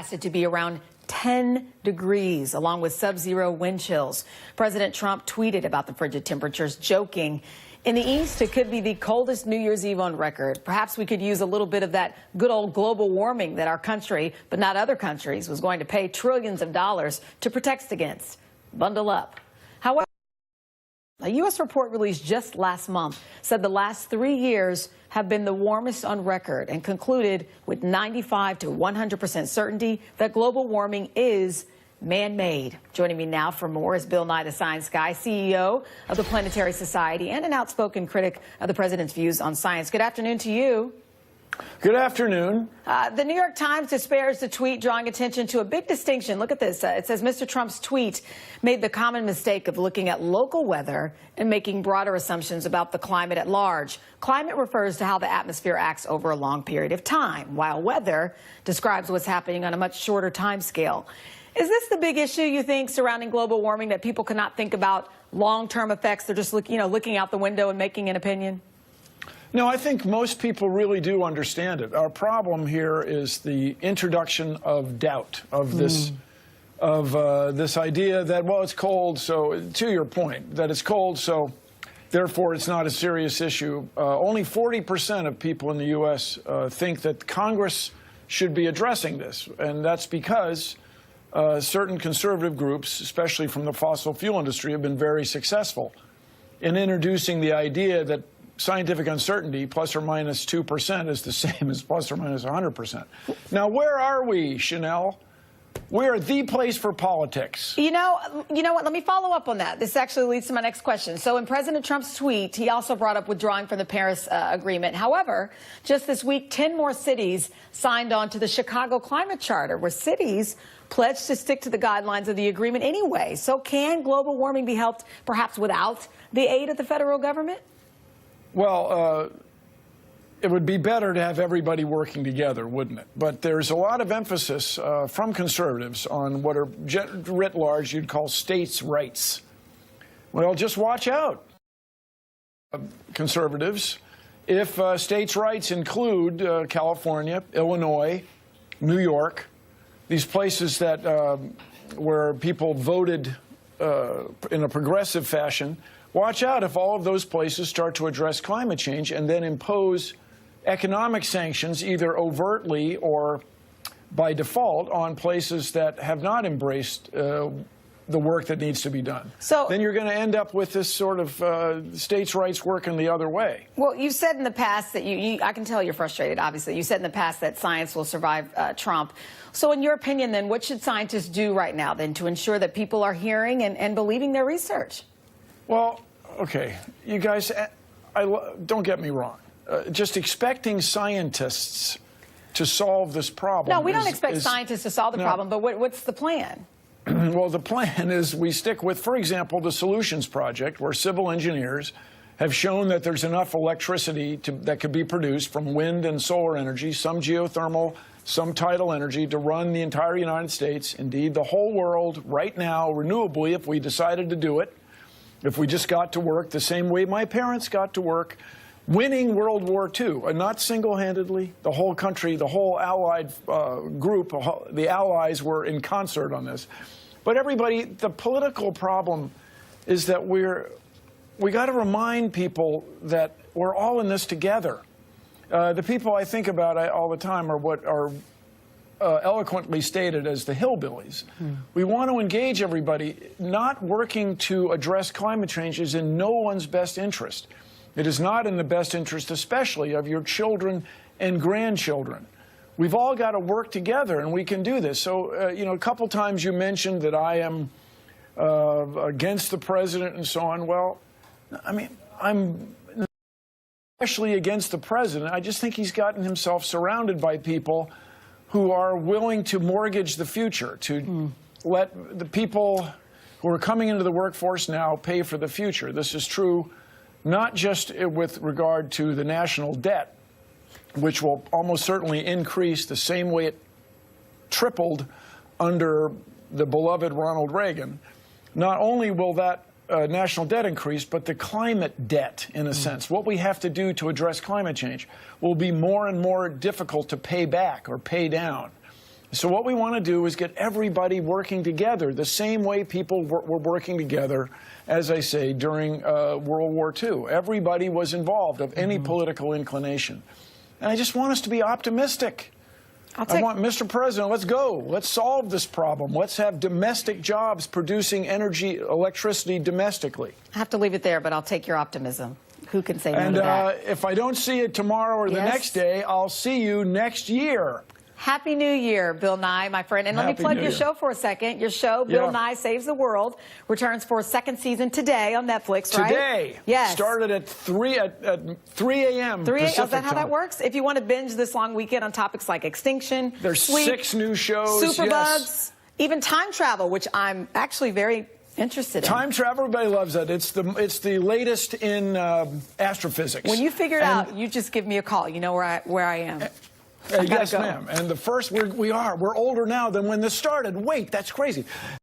forecasted to be around 10 degrees, along with sub-zero wind chills. President Trump tweeted about the frigid temperatures, joking, "In the East, it could be the coldest New Year's Eve on record. Perhaps we could use a little bit of that good old global warming that our country, but not other countries, was going to pay trillions of dollars to protect against. Bundle up." However, a U.S. report released just last month said the last 3 years have been the warmest on record and concluded with 95 to 100% certainty that global warming is man-made. Joining me now for more is Bill Nye, the Science Guy, CEO of the Planetary Society and an outspoken critic of the president's views on science. Good afternoon to you. Good afternoon. The New York Times despairs the tweet, drawing attention to a big distinction. Look at this. It says Mr. Trump's tweet made the common mistake of looking at local weather and making broader assumptions about the climate at large. Climate refers to how the atmosphere acts over a long period of time, while weather describes what's happening on a much shorter time scale. Is this the big issue, you think, surrounding global warming, that people cannot think about long-term effects? They're just looking out the window and making an opinion? No, I think most people really do understand it. Our problem here is the introduction of doubt, of this idea that, well, it's cold, so, to your point, that it's cold, so therefore it's not a serious issue. Only 40% of people in the U.S. Think that Congress should be addressing this, and that's because certain conservative groups, especially from the fossil fuel industry, have been very successful in introducing the idea that scientific uncertainty, plus or minus 2%, is the same as plus or minus 100%. Now, where are we, Chanel? We're the place for politics. You know what? Let me follow up on that. This actually leads to my next question. So in President Trump's tweet, he also brought up withdrawing from the Paris Agreement. However, just this week, 10 more cities signed on to the Chicago Climate Charter, where cities pledged to stick to the guidelines of the agreement anyway. So can global warming be helped perhaps without the aid of the federal government? Well, it would be better to have everybody working together, wouldn't it? But there's a lot of emphasis from conservatives on what are writ large you'd call states' rights. Well, just watch out, conservatives. If states' rights include California, Illinois, New York, these places that where people voted in a progressive fashion, watch out if all of those places start to address climate change and then impose economic sanctions, either overtly or by default, on places that have not embraced the work that needs to be done. So then you're going to end up with this sort of states' rights working the other way. Well, you said in the past that I can tell you're frustrated, obviously. You said in the past that science will survive Trump. So in your opinion, then, what should scientists do right now, then, to ensure that people are hearing and believing their research? Well, okay, you guys, don't get me wrong. Just expecting scientists to solve this problem. No, we don't expect scientists to solve the problem, but what's the plan? Well, the plan is we stick with, for example, the Solutions Project, where civil engineers have shown that there's enough electricity that could be produced from wind and solar energy, some geothermal, some tidal energy, to run the entire United States, indeed the whole world, right now, renewably, if we decided to do it. If we just got to work the same way my parents got to work, winning World War II, and not single-handedly, the whole country, the whole Allied group, the Allies were in concert on this. But everybody, the political problem is that we got to remind people that we're all in this together. The people I think about all the time are what are eloquently stated as the hillbillies. We want to engage everybody. Not working to address climate change is in no one's best interest. It is not in the best interest, especially of your children and grandchildren. We've all got to work together, and we can do this. So, a couple times you mentioned that I am against the president and so on. Well, I mean, I'm especially against the president. I just think he's gotten himself surrounded by people who are willing to mortgage the future, to let the people who are coming into the workforce now pay for the future. This is true not just with regard to the national debt, which will almost certainly increase the same way it tripled under the beloved Ronald Reagan. Not only will that national debt increase, but the climate debt, in a sense, what we have to do to address climate change, will be more and more difficult to pay back or pay down. So what we want to do is get everybody working together the same way people were working together, as I say, during World War II. Everybody was involved of any political inclination. And I just want us to be optimistic. I want, Mr. President, let's go. Let's solve this problem. Let's have domestic jobs producing energy, electricity domestically. I have to leave it there, but I'll take your optimism. Who can say no and to that? If I don't see it tomorrow or the next day, I'll see you next year. Happy New Year, Bill Nye, my friend. And let me plug your show for a second. Your show, Bill Nye Saves the World, returns for a second season today on Netflix, right? Today. Yes. Started at 3 a.m. 3 a.m. Is that how time. that works? If you want to binge this long weekend on topics like extinction, there's sleep, 6 new shows. Superbugs, even time travel, which I'm actually very interested in. Time travel, everybody loves that. It's the latest in astrophysics. When you figure it out, you just give me a call. You know where I am. Yes, ma'am. And the first, we're older now than when this started. Wait, that's crazy.